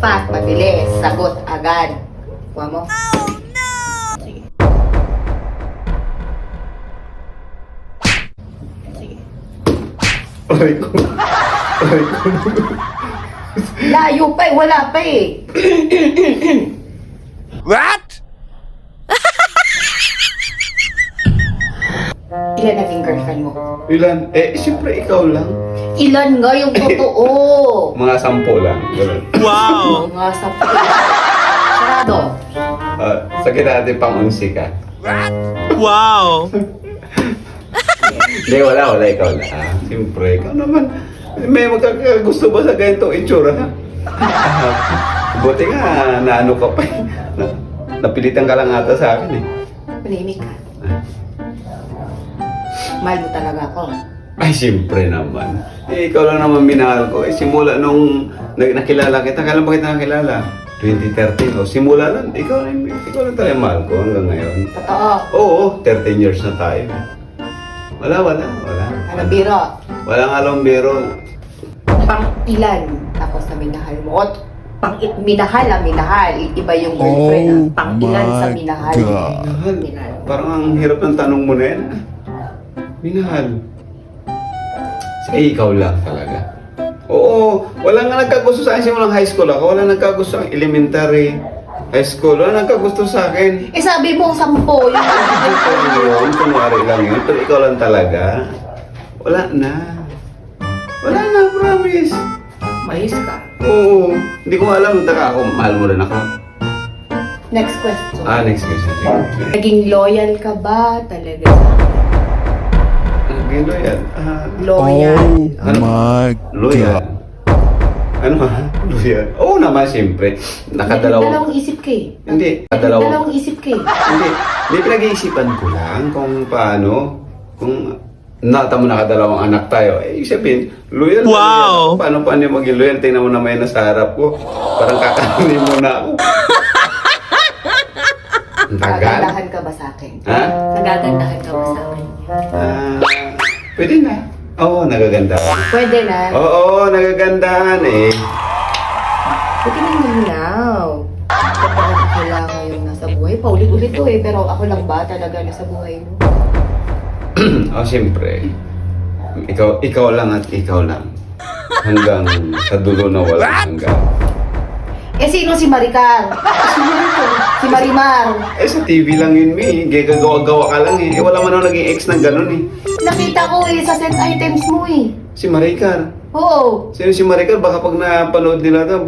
Fast, mabilis. Sagot agad. Kuha mo. Sige. Sige. Aray ko. Aray ko. Layo pa eh. Wala pa eh. What? Ilan naging girlfriend mo? Ilan? Siyempre ikaw lang. Ilan nga yung totoo? Mga 10 lang. Ganun. Wow! Mga sa sarado. Sakit natin pang-11 ka. Wow! Hindi, wala. Ikaw lang. Siyempre, ikaw naman. May magkakagusto ba sa ganito itsura, ha? Buti nga, naano ka pa eh. Napilitan ka lang ata sa akin eh. Manimik ka. Mahal mo talaga ako. Ay, siyempre naman. Ikaw lang naman minahal ko. Simula nung nakilala kita, kailan ba kita nakilala? 2013. Simula lang. Ikaw lang talaga mahal ko hanggang ngayon. Totoo. Oo, 13 years na tayo. Wala. Ano biro? Walang along biro. Pang ilan tapos na minahal mo? At minahal ang minahal. Iba yung girlfriend. Pang ilan sa minahal? Minahal. Parang ang hirap ng tanong mo na yan. Minahal. Ikaw lang talaga. Oo, wala nga nagkagusto sa akin simulang high school ako. Wala nagkagusto ang elementary, high school. Wala nagkagusto sa akin. Sabi mo 10 Yun, kunwari lang yun. Pero ikaw lang talaga. Wala na, promise. Mais ka. Oo, hindi ko alam. Taka ako, mahal mo rin ako. Next question. Next question. Naging loyal ka ba talaga? Naging loyal. Loyal. Ano? My Loyal. God. Ano ha? Loyal. Oo naman, siyempre. Dalawang isip ka eh. Hindi. Dalawang isip ka eh. Hindi pinag-iisipan ko lang kung paano. Kung nata mo nakadalawang anak tayo. Sabihin, loyal. Wow! Loyal. Paano yung maging loyal? Tingnan mo naman yung nasa harap ko. Parang kakainin mo na ako. Ang tagal. Nagagandahan ka ba sa akin? Ha? Nagagandahan ka ba sa akin? Pwede na. Oo, nagagandahan. Pwede na. Oo, nagagandahan eh. Pwede na nilinaw. Kapag ako lang yung nasa buhay. Paulit-ulit to eh. Pero ako lang ba talaga nasa buhay mo? Siyempre. Ikaw lang at ikaw lang. Hanggang sa dulo na walang hanggang. Sino si Maricar? Si Marimar. Sa TV lang yun, Mi. Gagawa-gawa ka lang eh. Wala man ako naging ex ng ganun eh. Nakita ko eh sa set items mo eh. Si Maricar. Oo. Sino si Maricar? Baka pag napanood nila ito,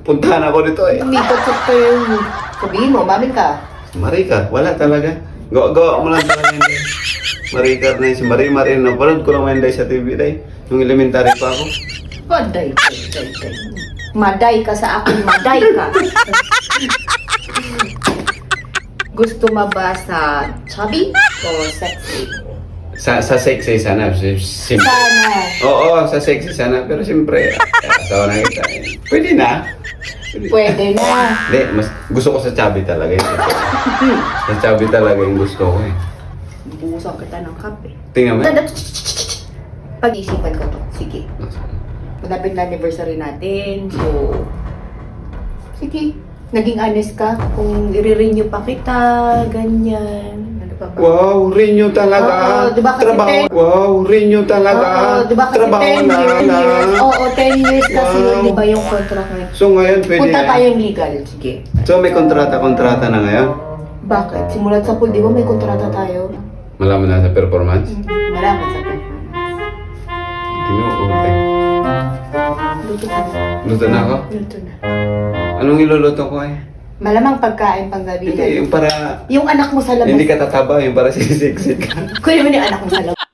puntahan ako dito eh. Umikot sa yung sabihin mo, mamin ka. Si Maricar, wala talaga. Gawa mo lang talaga yun eh. Maricar na yun. Si Marimar yun. Napanood ko lang yun sa TV dahil. Nung elementary pa ako. Maday. Maday ka sa akin, maday ka. Gusto mo ba sa chubby o sexy? Sa sexy sana. Simple. Sana. Oo, sa sexy sana. Pero siyempre, asawa na kita eh. Pwede na. Pwede na. Hindi, mas gusto ko sa chubby talaga yun. Sa chubby talaga yung gusto ko eh. Buusan kita ng kape. Tingnan mo. Pag-isipan ko to. Sige. Malapit na anniversary natin. So, sige. Naging honest ka. Kung i-renew pa kita, ganyan. Ano pa ba? Wow, renew talaga. Oo, diba kasi Trabaho. 10 Wow, renew talaga. Oo, diba kasi Trabaho 10 years? na. Oo, 10 years kasi Wow. yun, diba yung contract ngayon? So ngayon pwede Punta na. tayong legal. Sige. So may kontrata na ngayon. Bakit? Simulat sa pool, di ba may kontrata tayo? Malaman na sa performance. Malaman sa performance. Tinuutay. Luto na. Luto na ako? Luto na. Anong iluluto ko eh? Malamang pagkain pang gabi. Hindi, yung para... Yung anak mo sa labas. Hindi ka tataba, yung para sisiksik ka. Kuya mo yung anak mo sa labas.